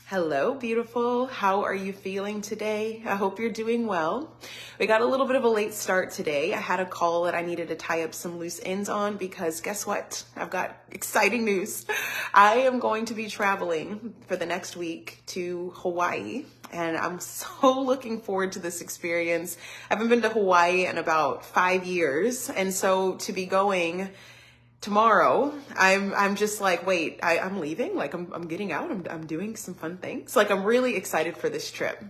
Hello, beautiful. How are you feeling today? I hope you're doing well. We got a little bit of a late start today. I had a call that I needed to tie up some loose ends on because guess what? I've got exciting news. I am going to be traveling for the next week to Hawaii, and I'm so looking forward to this experience. I haven't been to Hawaii in about 5 years, and so to be going tomorrow, I'm just like, wait, I'm leaving. Like I'm getting out. I'm doing some fun things. Like I'm really excited for this trip.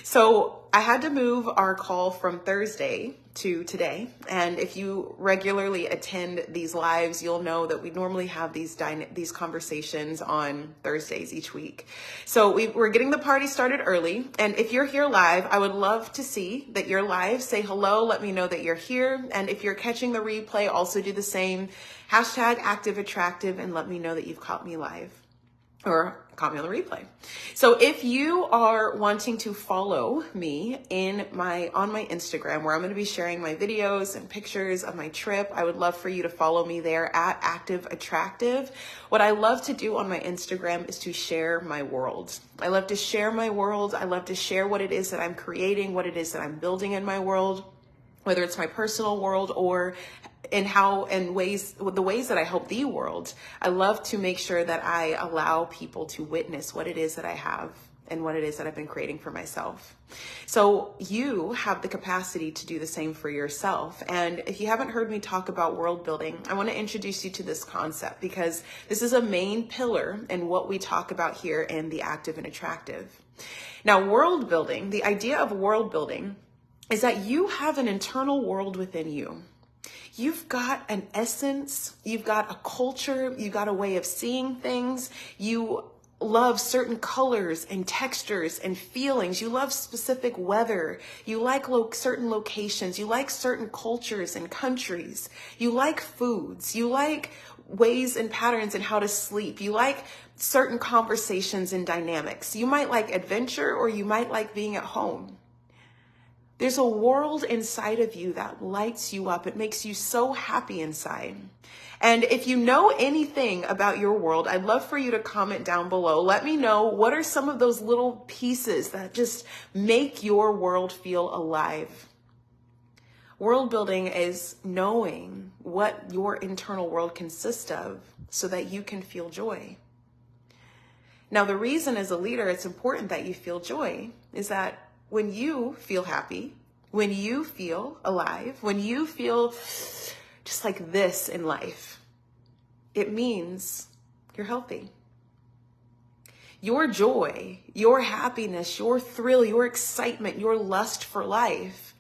So I had to move our call from Thursday to today. And if you regularly attend these lives, you'll know that we normally have these conversations on Thursdays each week. So we're getting the party started early. And if you're here live, I would love to see that you're live. Say hello. Let me know that you're here. And if you're catching the replay, also do the same. Hashtag active attractive and let me know that you've caught me live or caught me on the replay. So if you are wanting to follow me on my Instagram, where I'm going to be sharing my videos and pictures of my trip, I would love for you to follow me there at active attractive. What I love to do on my Instagram is to share my world. I love to share my world. I love to share what it is that I'm creating, what it is that I'm building in my world, whether it's my personal world or the ways that I help the world. I love to make sure that I allow people to witness what it is that I have and what it is that I've been creating for myself. So you have the capacity to do the same for yourself. And if you haven't heard me talk about world building, I want to introduce you to this concept because this is a main pillar in what we talk about here in the Active and Attractive. Now, world building, the idea of world building is that you have an internal world within you. You've got an essence, you've got a culture, you've got a way of seeing things. You love certain colors and textures and feelings. You love specific weather. You like certain locations. You like certain cultures and countries. You like foods. You like ways and patterns and how to sleep. You like certain conversations and dynamics. You might like adventure or you might like being at home. There's a world inside of you that lights you up. It makes you so happy inside. And if you know anything about your world, I'd love for you to comment down below. Let me know what are some of those little pieces that just make your world feel alive. World building is knowing what your internal world consists of so that you can feel joy. Now, the reason as a leader it's important that you feel joy is that when you feel happy, when you feel alive, when you feel just like this in life, it means you're healthy. Your joy, your happiness, your thrill, your excitement, your lust for life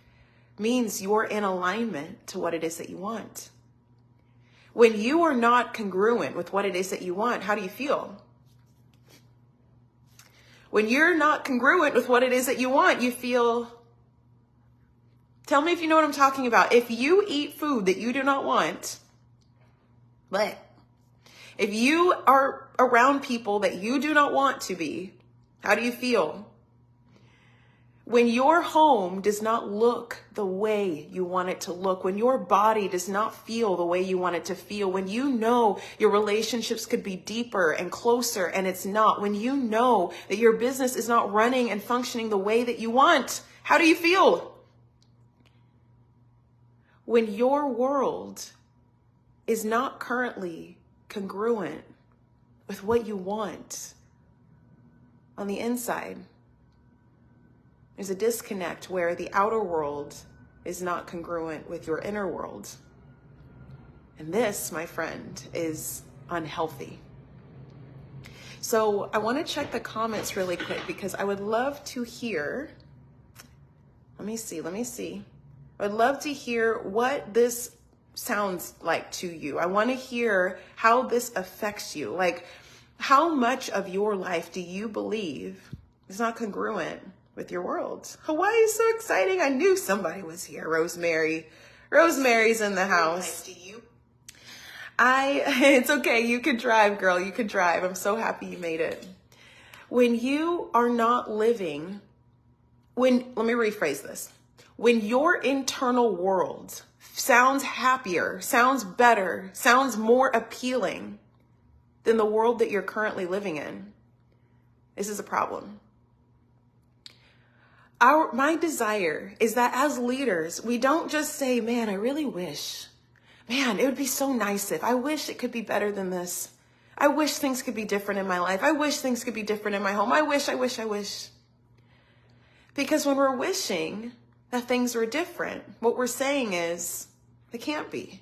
means you're in alignment to what it is that you want. When you are not congruent with what it is that you want, how do you feel? When you're not congruent with what it is that you want, you feel, tell me if you know what I'm talking about. If you eat food that you do not want, if you are around people that you do not want to be, how do you feel? When your home does not look the way you want it to look, when your body does not feel the way you want it to feel, when you know your relationships could be deeper and closer and it's not, when you know that your business is not running and functioning the way that you want, how do you feel? When your world is not currently congruent with what you want on the inside, there's a disconnect where the outer world is not congruent with your inner world. And this, my friend, is unhealthy. So I want to check the comments really quick because I would love to hear, let me see. I would love to hear what this sounds like to you. I want to hear how this affects you. Like, how much of your life do you believe is not congruent with your world? Hawaii is so exciting. I knew somebody was here. Rosemary. Rosemary's in the house. Nice to you. It's okay. You could drive, girl. You could drive. I'm so happy you made it. When you are not living, let me rephrase this. When your internal world sounds happier, sounds better, sounds more appealing than the world that you're currently living in, This is a problem. My desire is that as leaders, we don't just say, man, I really wish, man, it would be so nice if, I wish it could be better than this. I wish things could be different in my life. I wish things could be different in my home. I wish. Because when we're wishing that things were different, what we're saying is, they can't be.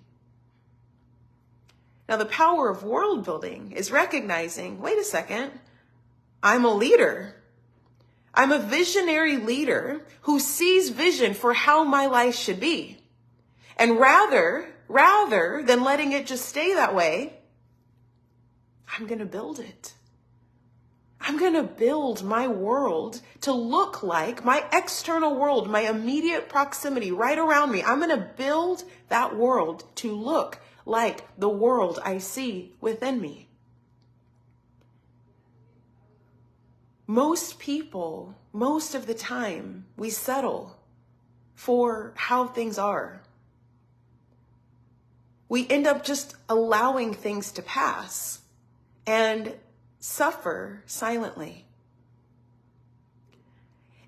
Now, the power of world building is recognizing, wait a second, I'm a leader. I'm a visionary leader who sees vision for how my life should be. And rather than letting it just stay that way, I'm going to build it. I'm going to build my world to look like my external world, my immediate proximity right around me. I'm going to build that world to look like the world I see within me. Most people, most of the time, we settle for how things are. We end up just allowing things to pass and suffer silently.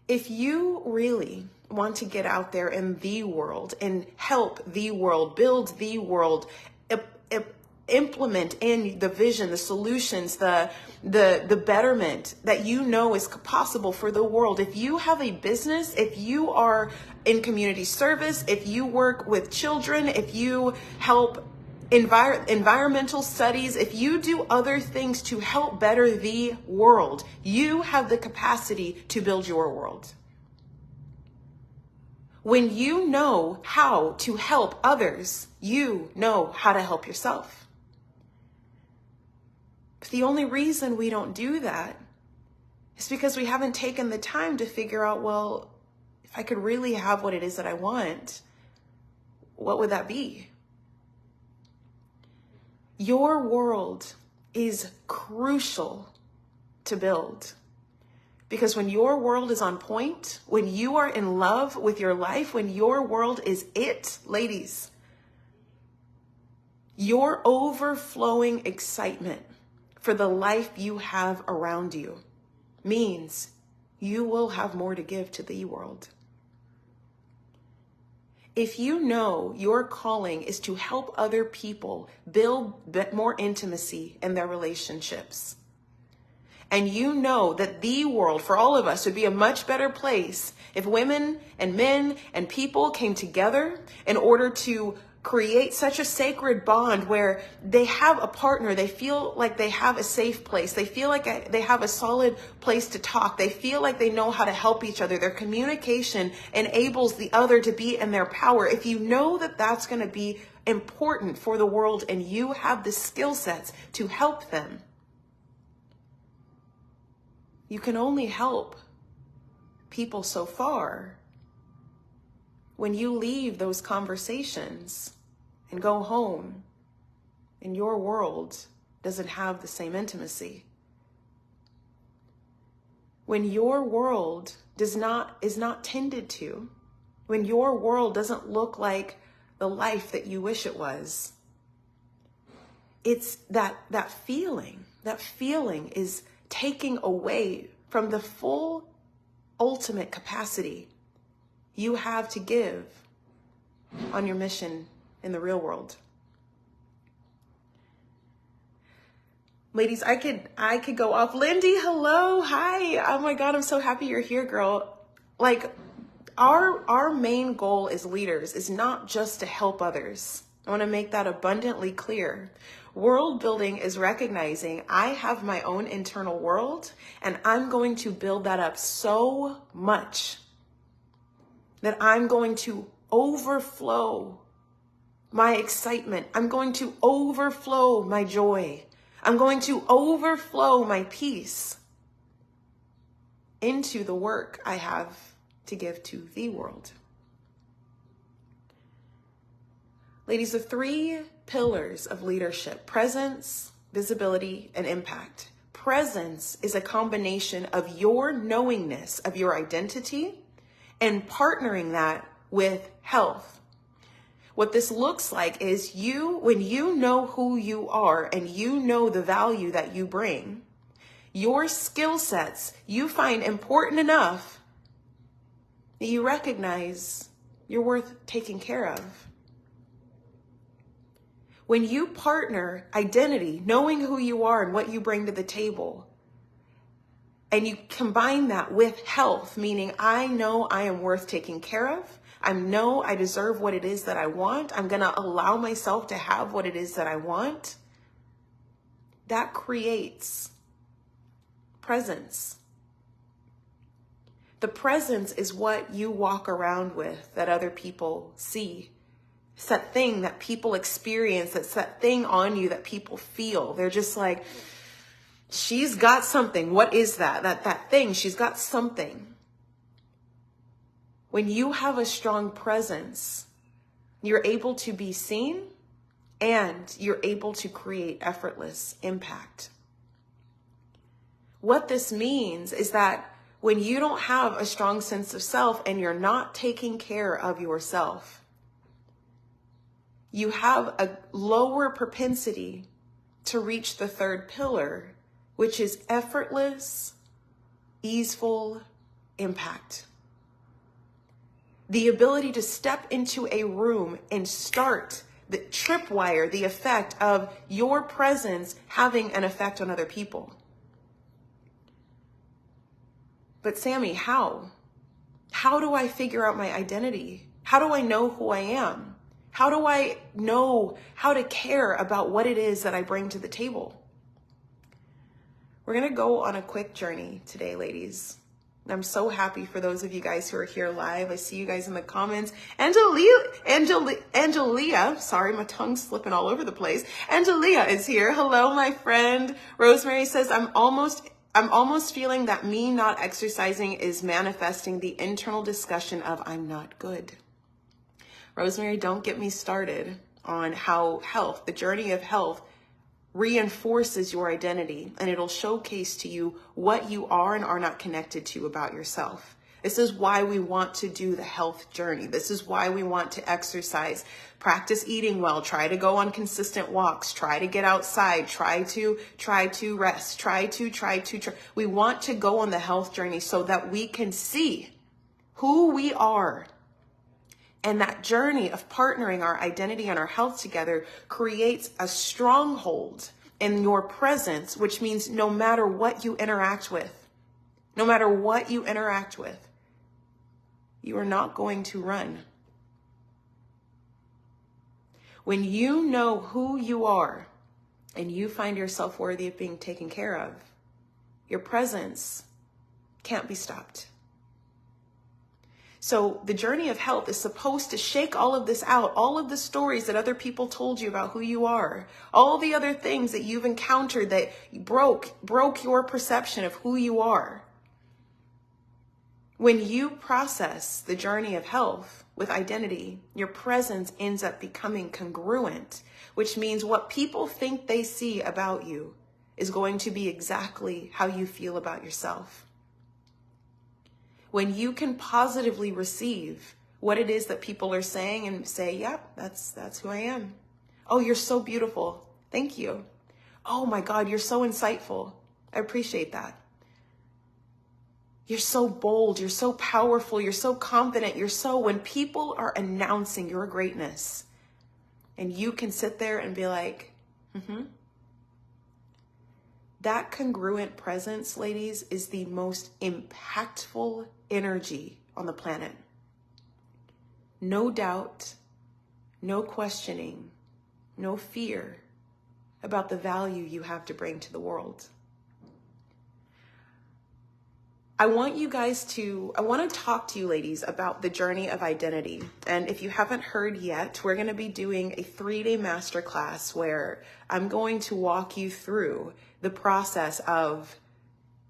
If you really want to get out there in the world and help the world, build the world, implement in the vision, the solutions, the betterment that you know is possible for the world. If you have a business, if you are in community service, if you work with children, if you help environmental studies, if you do other things to help better the world, you have the capacity to build your world. When you know how to help others, you know how to help yourself. But the only reason we don't do that is because we haven't taken the time to figure out, well, if I could really have what it is that I want, what would that be? Your world is crucial to build. Because when your world is on point, when you are in love with your life, when your world is it, ladies, your overflowing excitement for the life you have around you means you will have more to give to the world. If you know your calling is to help other people build more intimacy in their relationships, and you know that the world for all of us would be a much better place if women and men and people came together in order to create such a sacred bond where they have a partner, they feel like they have a safe place, they feel like they have a solid place to talk, they feel like they know how to help each other, their communication enables the other to be in their power. If you know that that's going to be important for the world and you have the skill sets to help them, you can only help people so far. When you leave those conversations and go home and your world doesn't have the same intimacy. When your world is not tended to, when your world doesn't look like the life that you wish it was, it's that feeling is taking away from the full ultimate capacity you have to give on your mission in the real world. Ladies, I could go off. Lindy, hello, hi. Oh my God, I'm so happy you're here, girl. Like, our main goal as leaders is not just to help others. I want to make that abundantly clear. World building is recognizing I have my own internal world and I'm going to build that up so much that I'm going to overflow my excitement. I'm going to overflow my joy. I'm going to overflow my peace into the work I have to give to the world. Ladies, the 3 pillars of leadership: presence, visibility, and impact. Presence is a combination of your knowingness of your identity and partnering that with health. What this looks like is when you know who you are and you know the value that you bring, your skill sets you find important enough that you recognize you're worth taking care of. When you partner identity, knowing who you are and what you bring to the table, and you combine that with health, meaning I know I am worth taking care of, I know I deserve what it is that I want, I'm going to allow myself to have what it is that I want, that creates presence. The presence is what you walk around with that other people see. It's that thing that people experience. It's that thing on you that people feel. They're just like, she's got something. What is that? That thing, she's got something. When you have a strong presence, you're able to be seen and you're able to create effortless impact. What this means is that when you don't have a strong sense of self and you're not taking care of yourself, you have a lower propensity to reach the third pillar, which is effortless, easeful impact. The ability to step into a room and start the tripwire, the effect of your presence having an effect on other people. But Sammy, how? How do I figure out my identity? How do I know who I am? How do I know how to care about what it is that I bring to the table? We're going to go on a quick journey today, ladies. I'm so happy for those of you guys who are here live. I see you guys in the comments. Angelia, sorry, my tongue's slipping all over the place. Angelia is here. Hello, my friend. Rosemary says, I'm almost feeling that me not exercising is manifesting the internal discussion of I'm not good. Rosemary, don't get me started on how health, the journey of health, reinforces your identity, and it'll showcase to you what you are and are not connected to about yourself. This is why we want to do the health journey. This is why we want to exercise, practice eating well, try to go on consistent walks, try to get outside, try to rest, we want to go on the health journey so that we can see who we are. And that journey of partnering our identity and our health together creates a stronghold in your presence, which means no matter what you interact with, you are not going to run. When you know who you are and you find yourself worthy of being taken care of, your presence can't be stopped. So the journey of health is supposed to shake all of this out, all of the stories that other people told you about who you are, all the other things that you've encountered that broke your perception of who you are. When you process the journey of health with identity, your presence ends up becoming congruent, which means what people think they see about you is going to be exactly how you feel about yourself. When you can positively receive what it is that people are saying and say, yep, that's who I am. Oh, you're so beautiful. Thank you. Oh my God, you're so insightful. I appreciate that. You're so bold. You're so powerful. You're so confident. When people are announcing your greatness and you can sit there and be like, that congruent presence, ladies, is the most impactful energy on the planet. No doubt, no questioning, no fear about the value you have to bring to the world. I want to talk to you ladies about the journey of identity. And if you haven't heard yet, we're going to be doing a 3-day masterclass where I'm going to walk you through the process of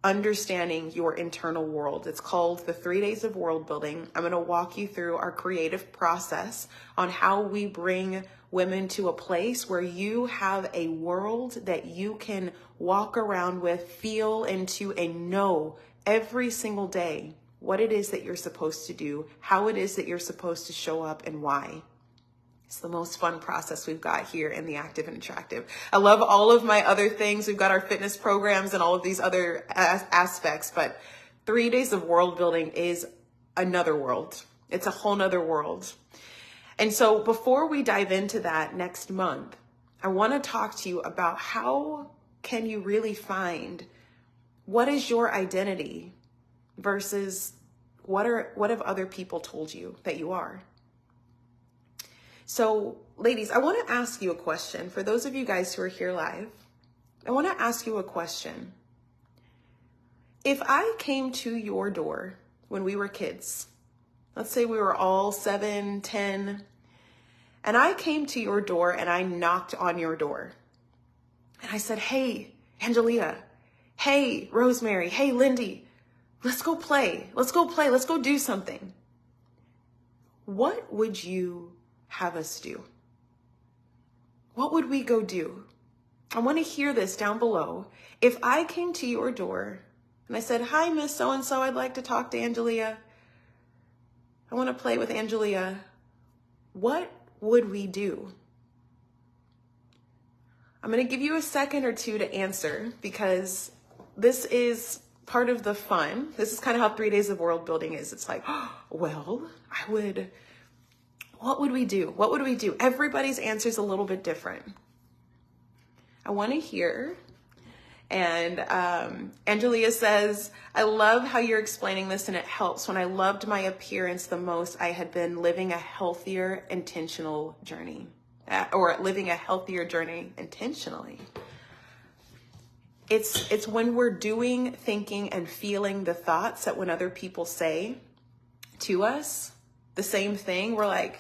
understanding your internal world. It's called the 3 Days of World Building. I'm going to walk you through our creative process on how we bring women to a place where you have a world that you can walk around with, feel into, and know every single day what it is that you're supposed to do, how it is that you're supposed to show up, and why. It's the most fun process we've got here in the Active and Attractive. I love all of my other things. We've got our fitness programs and all of these other aspects, but 3 days of world building is another world. It's a whole nother world. And so before we dive into that next month, I want to talk to you about how can you really find what is your identity versus what have other people told you that you are. So ladies, I want to ask you a question. For those of you guys who are here live, I want to ask you a question. If I came to your door when we were kids, let's say we were all 7, 10, and I came to your door and I knocked on your door and I said, hey, Angelia, hey, Rosemary, hey, Lindy, let's go play. Let's go play. Let's go do something. What would you have us do? What would we go do? I want to hear this down below. If I came to your door and I said, hi, Miss So-and-so, I'd like to talk to Angelia. I want to play with Angelia. What would we do? I'm going to give you a second or two to answer because this is part of the fun. This is kind of how 3 days of world building is. It's like, oh, well, what would we do? What would we do? Everybody's answer is a little bit different. I want to hear. And Angelia says, I love how you're explaining this and it helps. When I loved my appearance the most, I had been living a healthier, intentional journey. Or living a healthier journey intentionally. It's when we're doing, thinking, and feeling the thoughts that when other people say to us the same thing, we're like,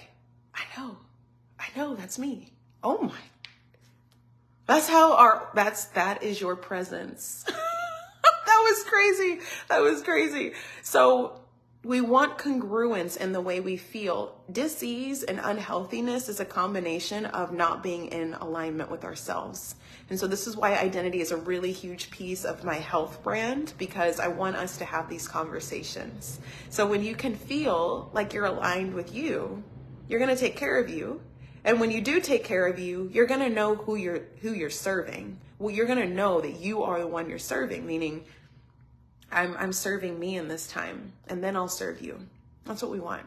I know, that's me. Oh my. That is your presence. That was crazy. So we want congruence in the way we feel. Dis-ease and unhealthiness is a combination of not being in alignment with ourselves. And so this is why identity is a really huge piece of my health brand, because I want us to have these conversations. So when you can feel like you're aligned with you, you're going to take care of you. And when you do take care of you, you're going to know who you're serving. Well, you're going to know that you are the one you're serving, meaning I'm serving me in this time, and then I'll serve you. That's what we want.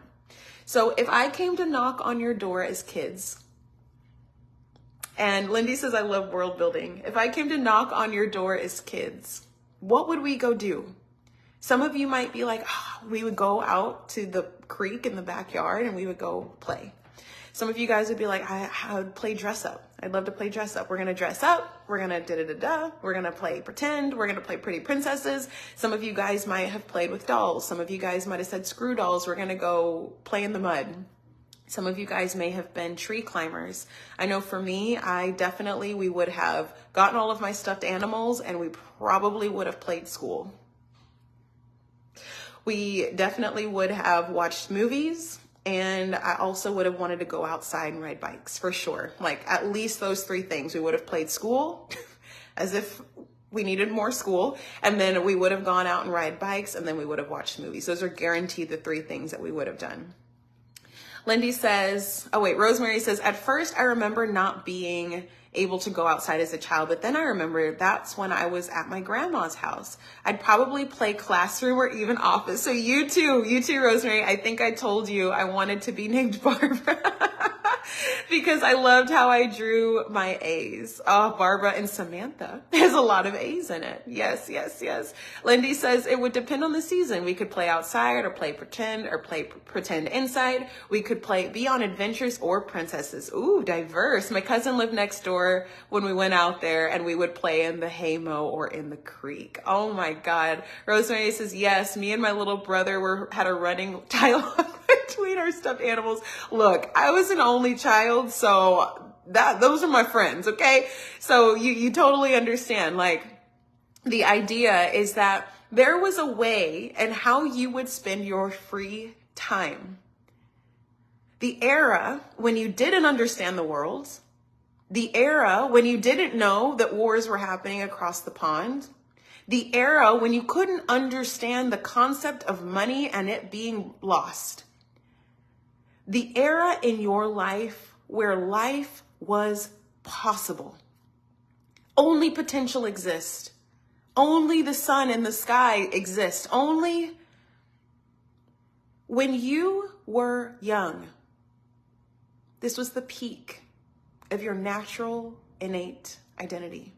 So if I came to knock on your door as kids, and Lindy says, I love world building. If I came to knock on your door as kids, what would we go do? Some of you might be like, we would go out to the creek in the backyard and we would go play. Some of you guys would be like, I would play dress up. I'd love to play dress up. We're going to dress up. We're going to da-da-da-da. We're going to play pretend. We're going to play pretty princesses. Some of you guys might have played with dolls. Some of you guys might have said screw dolls. We're going to go play in the mud. Some of you guys may have been tree climbers. I know for me, we would have gotten all of my stuffed animals and we probably would have played school. We definitely would have watched movies. And I also would have wanted to go outside and ride bikes for sure. Like at least those 3 things. We would have played school as if we needed more school. And then we would have gone out and ride bikes, and then we would have watched movies. Those are guaranteed the 3 things that we would have done. Lindy says, Rosemary says, at first I remember not being able to go outside as a child, but then I remember that's when I was at my grandma's house. I'd probably play classroom or even office. So you too, Rosemary, I think I told you I wanted to be named Barbara because I loved how I drew my A's. Oh, Barbara and Samantha has a lot of A's in it. Yes. Lindy says it would depend on the season. We could play outside or play pretend inside. We could be on adventures or princesses. Ooh, diverse. My cousin lived next door when we went out there, and we would play in the haymow or in the creek. Oh my God. Rosemary says, yes, me and my little brother had a running dialogue between our stuffed animals. Look, I was an only child, so those are my friends, okay? So you totally understand. Like, the idea is that there was a way and how you would spend your free time. The era when you didn't understand the world, the era when you didn't know that wars were happening across the pond, the era when you couldn't understand the concept of money and it being lost. The era in your life where life was possible. Only potential exists. Only the sun and the sky exist. Only when you were young, this was the peak of your natural, innate identity.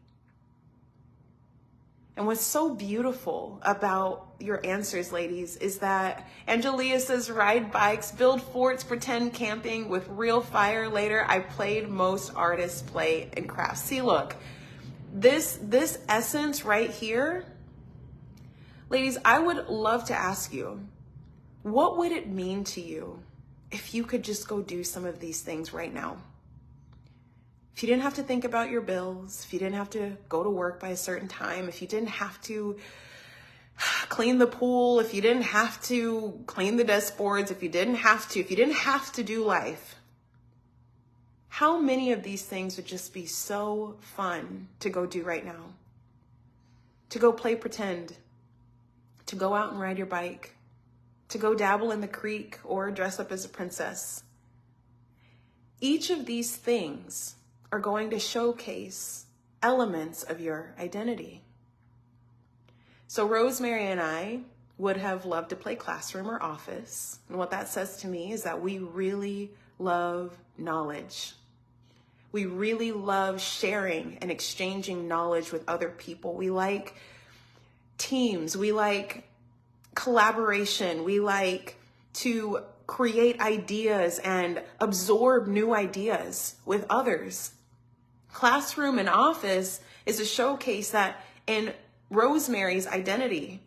And what's so beautiful about your answers, ladies, is that Angelia says, ride bikes, build forts, pretend camping with real fire later. I played most artists play and craft. See, look, this essence right here, ladies, I would love to ask you, what would it mean to you if you could just go do some of these things right now? If you didn't have to think about your bills, if you didn't have to go to work by a certain time, if you didn't have to clean the pool, if you didn't have to clean the desk boards, if you didn't have to do life, how many of these things would just be so fun to go do right now? To go play pretend, to go out and ride your bike, to go dabble in the creek or dress up as a princess. Each of these things are going to showcase elements of your identity. So Rosemary and I would have loved to play classroom or office. And what that says to me is that we really love knowledge. We really love sharing and exchanging knowledge with other people. We like teams. We like collaboration. We like to create ideas and absorb new ideas with others. Classroom and office is a showcase that in Rosemary's identity,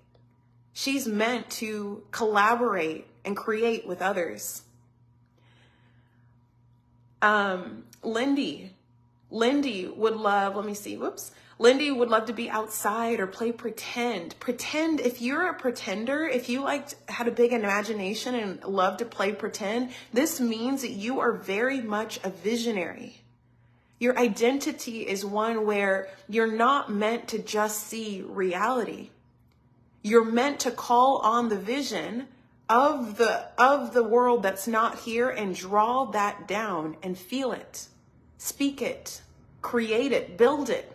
she's meant to collaborate and create with others. Lindy would love, Lindy would love to be outside or play pretend. Pretend, if you're a pretender, if you had a big imagination and love to play pretend, this means that you are very much a visionary. Your identity is one where you're not meant to just see reality. You're meant to call on the vision of the world that's not here and draw that down and feel it, speak it, create it, build it.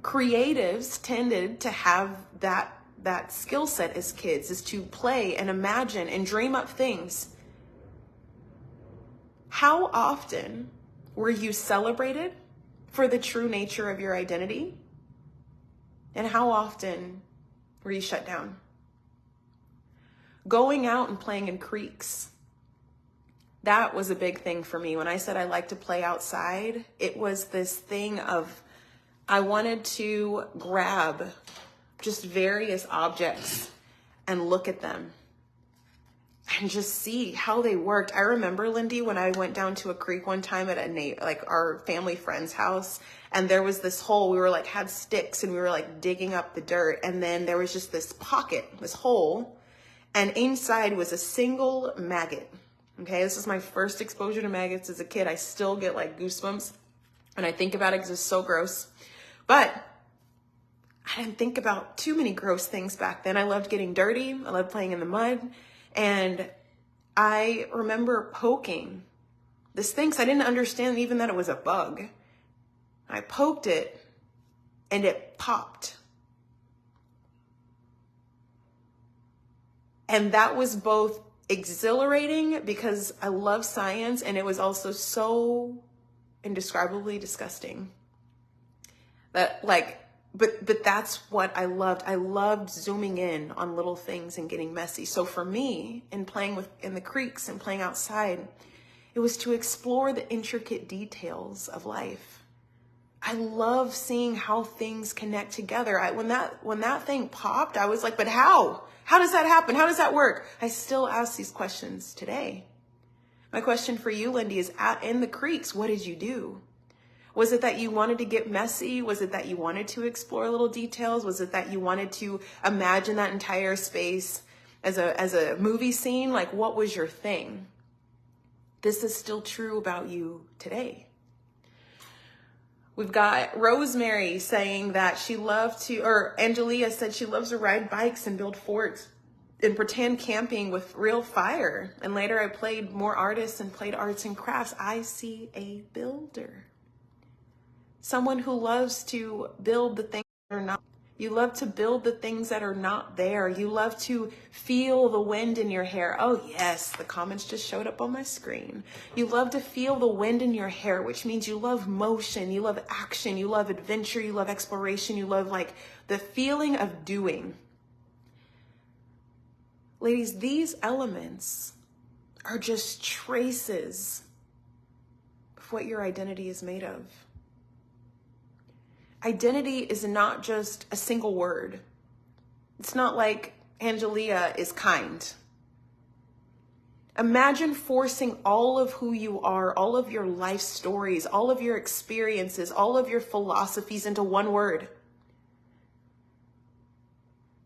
Creatives tended to have that skill set as kids, is to play and imagine and dream up things. How often were you celebrated for the true nature of your identity? And how often were you shut down? Going out and playing in creeks, that was a big thing for me. When I said I like to play outside, it was this thing of I wanted to grab just various objects and look at them and just see how they worked. I remember, Lindy, when I went down to a creek one time at our family friend's house, and there was this hole. We were had sticks and we were digging up the dirt, and then there was just this pocket, this hole, and inside was a single maggot. Okay, this is my first exposure to maggots as a kid. I still get goosebumps when I think about it because it's so gross. But I didn't think about too many gross things back then. I loved getting dirty. I loved playing in the mud. And I remember poking this thing because I didn't understand even that it was a bug. I poked it and it popped. And that was both exhilarating because I love science, and it was also so indescribably disgusting. That but that's what I loved. I loved zooming in on little things and getting messy. So for me, in playing in the creeks and playing outside, it was to explore the intricate details of life. I love seeing how things connect together. When that thing popped, I was like, but how? How does that happen? How does that work? I still ask these questions today. My question for you, Lindy, is in the creeks, what did you do? Was it that you wanted to get messy? Was it that you wanted to explore little details? Was it that you wanted to imagine that entire space as a movie scene? What was your thing? This is still true about you today. We've got Rosemary saying that she loved to, or Angelia said she loves to ride bikes and build forts. in pretend camping with real fire. And later I played more artists and played arts and crafts. I see a builder. Someone who loves to build the things that are not. You love to build the things that are not there. You love to feel the wind in your hair. Oh yes, the comments just showed up on my screen. You love to feel the wind in your hair, which means you love motion, you love action, you love adventure, you love exploration, you love like the feeling of doing. Ladies, these elements are just traces of what your identity is made of. Identity is not just a single word. It's not like Angelia is kind. Imagine forcing all of who you are, all of your life stories, all of your experiences, all of your philosophies into one word.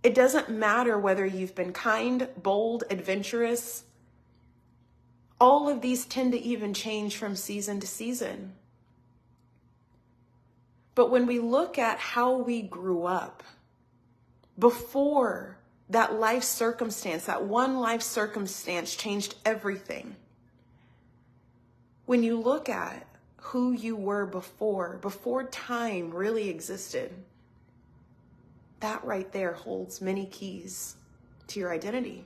It doesn't matter whether you've been kind, bold, adventurous. All of these tend to even change from season to season. But when we look at how we grew up before that life circumstance, that one life circumstance changed everything. When you look at who you were before time really existed, that right there holds many keys to your identity.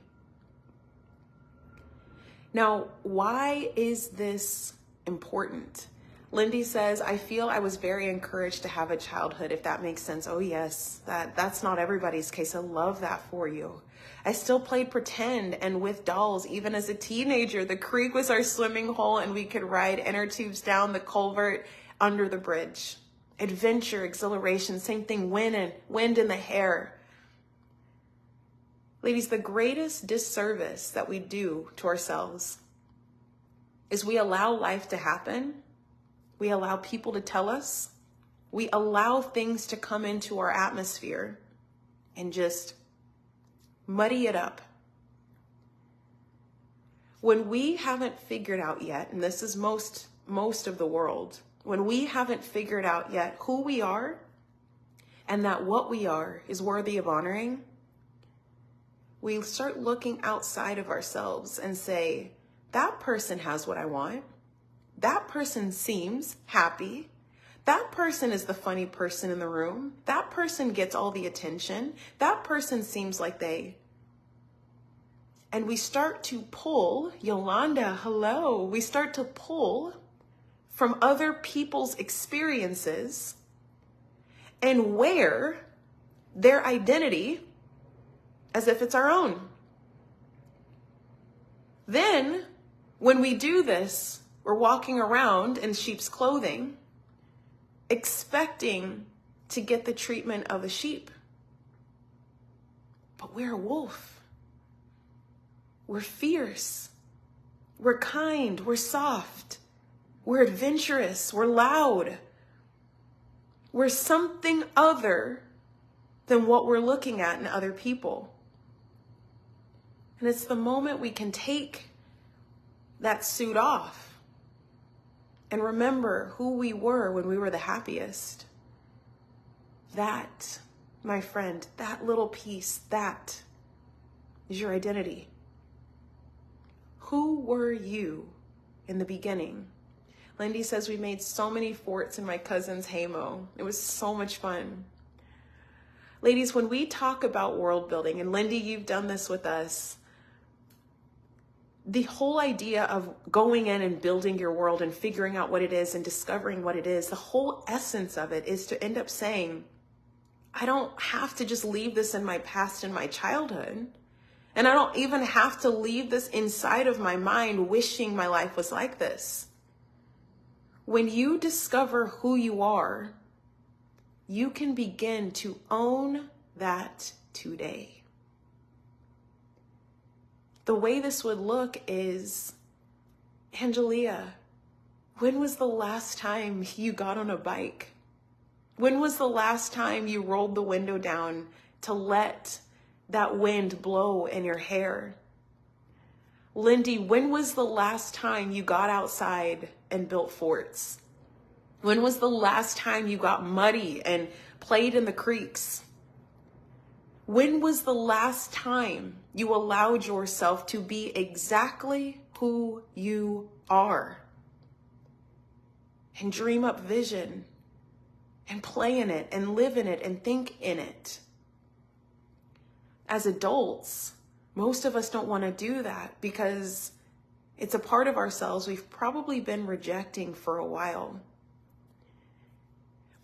Now, why is this important? Lindy says, I feel I was very encouraged to have a childhood, if that makes sense. Oh yes, that's not everybody's case. I love that for you. I still played pretend and with dolls, even as a teenager. The creek was our swimming hole and we could ride inner tubes down the culvert under the bridge. Adventure, exhilaration, same thing, wind in the hair. Ladies, the greatest disservice that we do to ourselves is we allow life to happen. We allow people to tell us. We allow things to come into our atmosphere and just muddy it up. When we haven't figured out yet, and this is most of the world, when we haven't figured out yet who we are and that what we are is worthy of honoring, we start looking outside of ourselves and say, that person has what I want. That person seems happy. That person is the funny person in the room. That person gets all the attention. That person seems like they. And we start to pull, Yolanda, hello. We start to pull from other people's experiences and wear their identity as if it's our own. Then, when we do this, we're walking around in sheep's clothing, expecting to get the treatment of a sheep. But we're a wolf. We're fierce. We're kind. We're soft. We're adventurous. We're loud. We're something other than what we're looking at in other people. And it's the moment we can take that suit off and remember who we were when we were the happiest. That, my friend, that little piece, that is your identity. Who were you in the beginning? Lindy says we made so many forts in my cousin's haymow. It was so much fun. Ladies, when we talk about world building, and Lindy, you've done this with us, the whole idea of going in and building your world and figuring out what it is and discovering what it is, the whole essence of it is to end up saying, I don't have to just leave this in my past and my childhood. And I don't even have to leave this inside of my mind wishing my life was like this. When you discover who you are, you can begin to own that today. The way this would look is, Angelia, when was the last time you got on a bike? When was the last time you rolled the window down to let that wind blow in your hair? Lindy, when was the last time you got outside and built forts? When was the last time you got muddy and played in the creeks? When was the last time you allowed yourself to be exactly who you are? And dream up vision and play in it and live in it and think in it. As adults, most of us don't want to do that because it's a part of ourselves we've probably been rejecting for a while.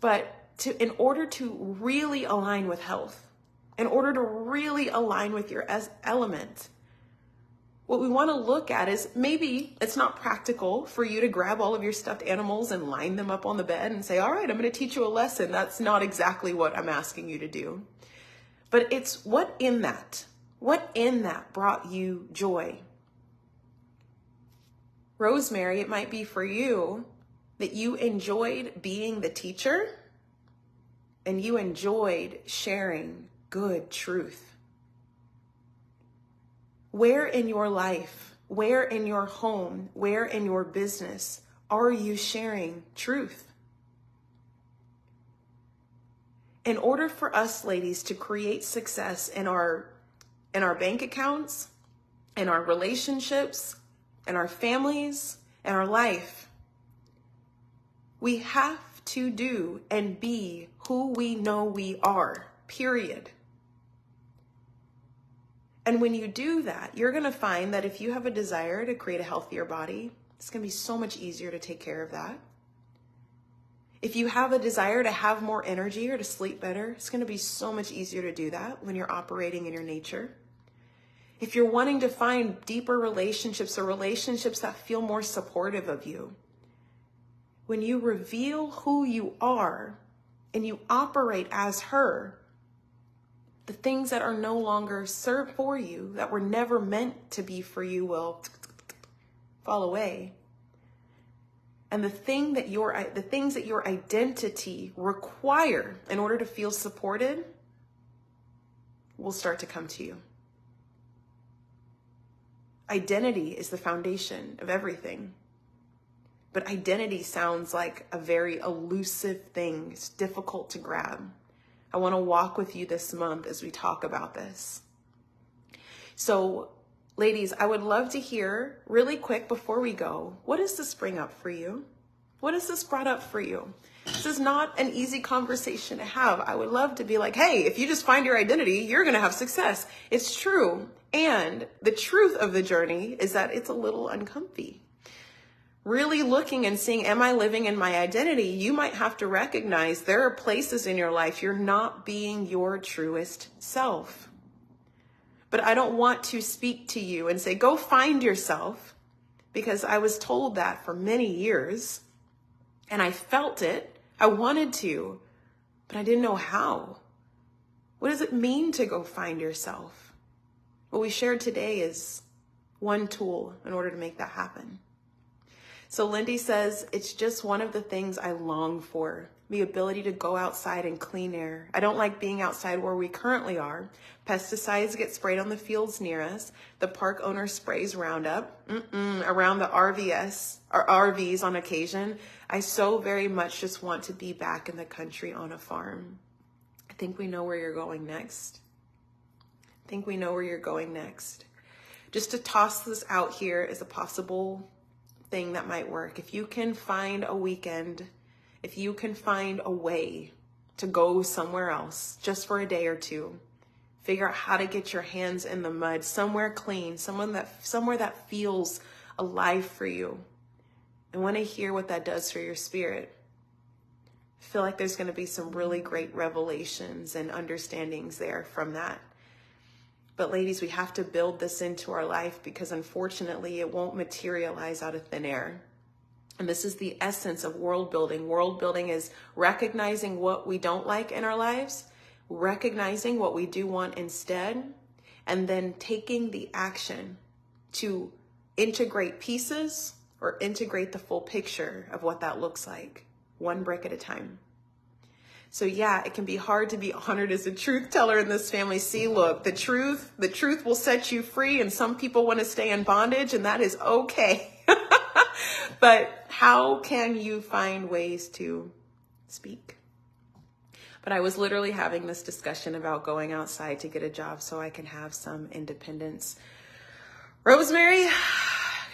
But in order to really align with health, in order to really align with your element, what we want to look at is maybe it's not practical for you to grab all of your stuffed animals and line them up on the bed and say, all right, I'm going to teach you a lesson. That's not exactly what I'm asking you to do. But it's what in that brought you joy? Rosemary, it might be for you that you enjoyed being the teacher and you enjoyed sharing good truth. Where in your life, where in your home, where in your business are you sharing truth? In order for us ladies to create success in our bank accounts, in our relationships, in our families, in our life, we have to do and be who we know we are, period. And when you do that, you're going to find that if you have a desire to create a healthier body, it's going to be so much easier to take care of that. If you have a desire to have more energy or to sleep better, it's going to be so much easier to do that when you're operating in your nature. If you're wanting to find deeper relationships or relationships that feel more supportive of you, when you reveal who you are and you operate as her, the things that are no longer served for you, that were never meant to be for you, will fall away. And the things that your identity require in order to feel supported will start to come to you. Identity is the foundation of everything. But identity sounds like a very elusive thing. It's difficult to grab. I want to walk with you this month as we talk about this. So, ladies, I would love to hear really quick before we go, what does this bring up for you? What has this brought up for you? This is not an easy conversation to have. I would love to be like, hey, if you just find your identity, you're going to have success. It's true. And the truth of the journey is that it's a little uncomfy. Really looking and seeing, am I living in my identity? You might have to recognize there are places in your life you're not being your truest self. But I don't want to speak to you and say, go find yourself, because I was told that for many years and I felt it. I wanted to, but I didn't know how. What does it mean to go find yourself? What we shared today is one tool in order to make that happen. So Lindy says, it's just one of the things I long for, the ability to go outside and clean air. I don't like being outside where we currently are. Pesticides get sprayed on the fields near us. The park owner sprays Roundup around the RVs on occasion. I so very much just want to be back in the country on a farm. I think we know where you're going next. Just to toss this out here as a possible thing that might work. If you can find a weekend, if you can find a way to go somewhere else just for a day or two, figure out how to get your hands in the mud, somewhere clean, somewhere that feels alive for you. I want to hear what that does for your spirit. I feel like there's going to be some really great revelations and understandings there from that. But ladies, we have to build this into our life, because unfortunately it won't materialize out of thin air. And this is the essence of world building. World building is recognizing what we don't like in our lives, recognizing what we do want instead, and then taking the action to integrate pieces or integrate the full picture of what that looks like, one brick at a time. So yeah, it can be hard to be honored as a truth teller in this family. See, look, the truth will set you free, and some people want to stay in bondage, and that is okay. But how can you find ways to speak? But I was literally having this discussion about going outside to get a job so I can have some independence. Rosemary,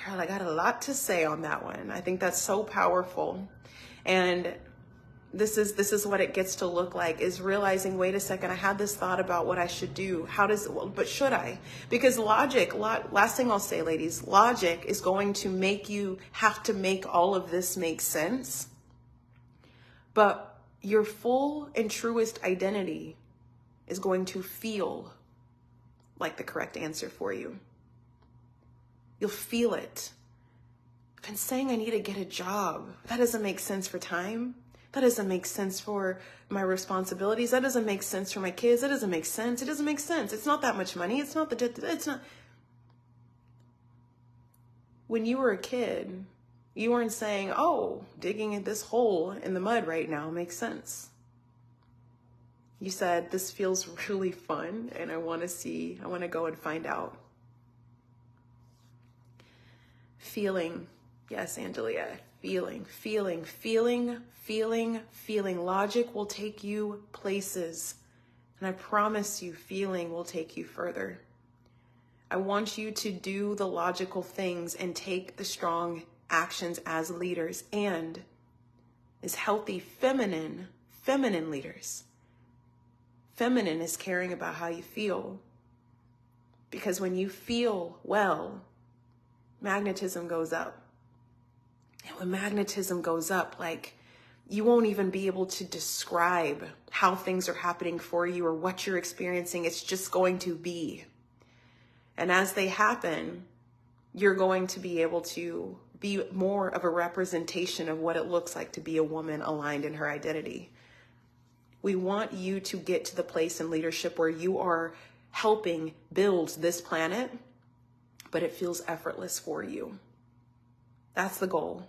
girl, I got a lot to say on that one. I think that's so powerful. And this is what it gets to look like, is realizing, wait a second, I had this thought about what I should do. But should I? Because last thing I'll say, ladies, logic is going to make you have to make all of this make sense. But your full and truest identity is going to feel like the correct answer for you. You'll feel it. I've been saying I need to get a job. That doesn't make sense for time. That doesn't make sense for my responsibilities. That doesn't make sense for my kids. That doesn't make sense. It doesn't make sense. It's not that much money. It's not. When you were a kid, you weren't saying, oh, digging in this hole in the mud right now makes sense. You said, this feels really fun and I want to go and find out. Feeling. Yes, Angelia. Feeling. Logic will take you places. And I promise you, feeling will take you further. I want you to do the logical things and take the strong actions as leaders and as healthy feminine leaders. Feminine is caring about how you feel. Because when you feel well, magnetism goes up. And when magnetism goes up, like, you won't even be able to describe how things are happening for you or what you're experiencing. It's just going to be. And as they happen, you're going to be able to be more of a representation of what it looks like to be a woman aligned in her identity. We want you to get to the place in leadership where you are helping build this planet, but it feels effortless for you. That's the goal.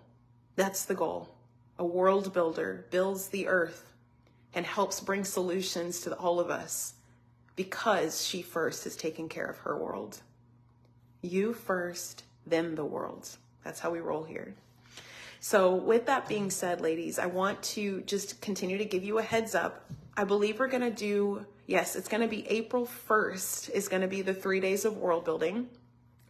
That's the goal. A world builder builds the earth and helps bring solutions to all of us because she first is taking care of her world. You first, then the world. That's how we roll here. So with that being said, ladies, I want to just continue to give you a heads up. I believe we're going to do, yes, it's going to be April 1st is going to be the 3 days of world building.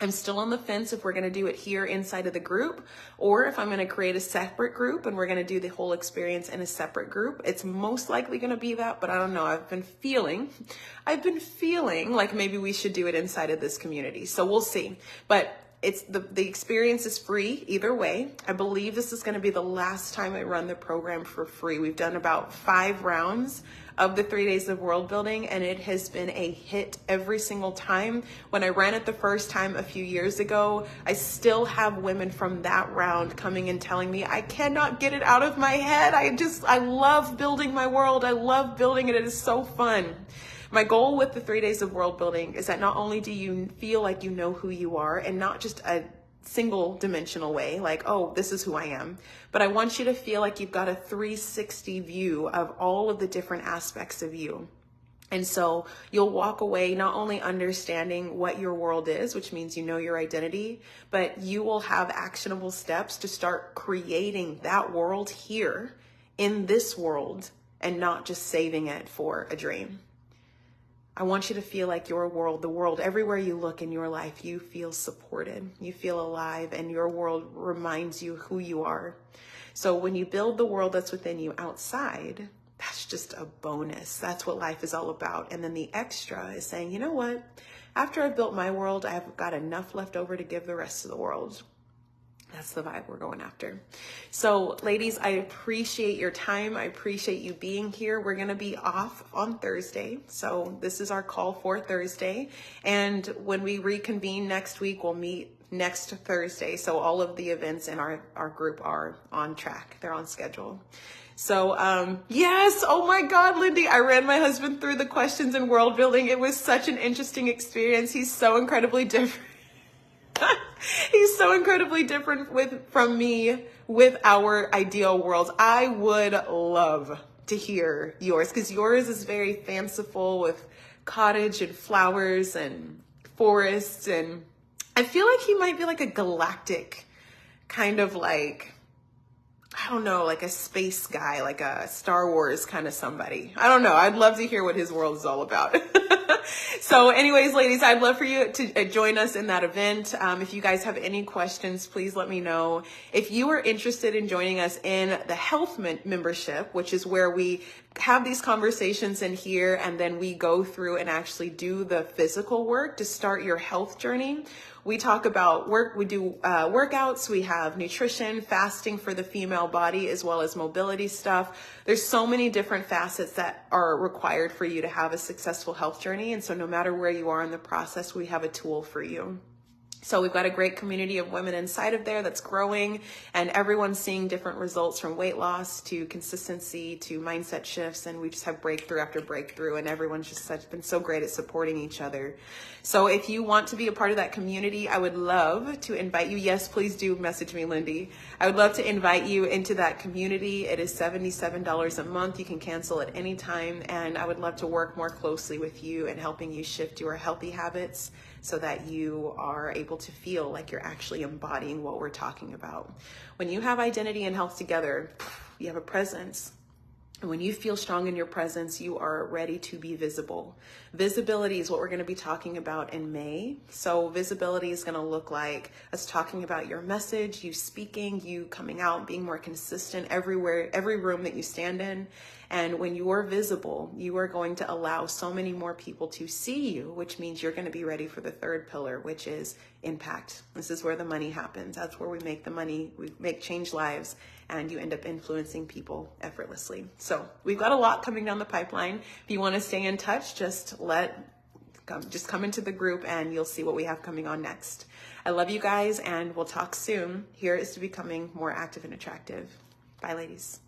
I'm still on the fence if we're going to do it here inside of the group or if I'm going to create a separate group and we're going to do the whole experience in a separate group. It's most likely going to be that, but I don't know. I've been feeling like maybe we should do it inside of this community. So we'll see. But it's the experience is free either way. I believe this is going to be the last time I run the program for free. We've done about 5 rounds of the 3 days of world building, and it has been a hit every single time. When I ran it the first time a few years ago, I still have women from that round coming and telling me, I cannot get it out of my head. I love building my world. I love building it. It is so fun. My goal with the 3 days of world building is that not only do you feel like you know who you are, and not just a single dimensional way, like, oh, this is who I am, but I want you to feel like you've got a 360 view of all of the different aspects of you. And so you'll walk away not only understanding what your world is, which means you know your identity, but you will have actionable steps to start creating that world here in this world and not just saving it for a dream. I want you to feel like your world, the world, everywhere you look in your life, you feel supported, you feel alive, and your world reminds you who you are. So when you build the world that's within you outside, that's just a bonus. That's what life is all about. And then the extra is saying, you know what? After I've built my world, I've got enough left over to give the rest of the world. That's the vibe we're going after. So ladies, I appreciate your time. I appreciate you being here. We're going to be off on Thursday. So this is our call for Thursday. And when we reconvene next week, we'll meet next Thursday. So all of the events in our group are on track. They're on schedule. So, yes. Oh my God, Lindy, I ran my husband through the questions in world building. It was such an interesting experience. He's so incredibly different. He's so incredibly different from me with our ideal worlds. I would love to hear yours because yours is very fanciful with cottage and flowers and forests. And I feel like he might be like a galactic kind of like I don't know, like a space guy, like a Star Wars kind of somebody. I don't know. I'd love to hear what his world is all about. So anyways, ladies, I'd love for you to join us in that event. If you guys have any questions, please let me know. If you are interested in joining us in the health membership, which is where we have these conversations in here and then we go through and actually do the physical work to start your health journey. We talk about we do workouts, we have nutrition, fasting for the female body, as well as mobility stuff. There's so many different facets that are required for you to have a successful health journey. And so no matter where you are in the process, we have a tool for you. So we've got a great community of women inside of there that's growing, and everyone's seeing different results from weight loss to consistency to mindset shifts. And we just have breakthrough after breakthrough, and everyone's just been so great at supporting each other. So if you want to be a part of that community, I would love to invite you. Yes, please do message me, Lindy. I would love to invite you into that community. It is $77 a month. You can cancel at any time. And I would love to work more closely with you and helping you shift your healthy habits so that you are able to feel like you're actually embodying what we're talking about. When you have identity and health together, you have a presence. And when you feel strong in your presence, you are ready to be visible. Visibility is what we're going to be talking about in May. So visibility is going to look like us talking about your message, you speaking, you coming out, being more consistent everywhere, every room that you stand in. And when you are visible, you are going to allow so many more people to see you, which means you're going to be ready for the third pillar, which is impact. This is where the money happens. That's where we make the money, we make change lives, and you end up influencing people effortlessly. So we've got a lot coming down the pipeline. If you want to stay in touch, just come into the group and you'll see what we have coming on next. I love you guys, and we'll talk soon. Here is to becoming more active and attractive. Bye, ladies.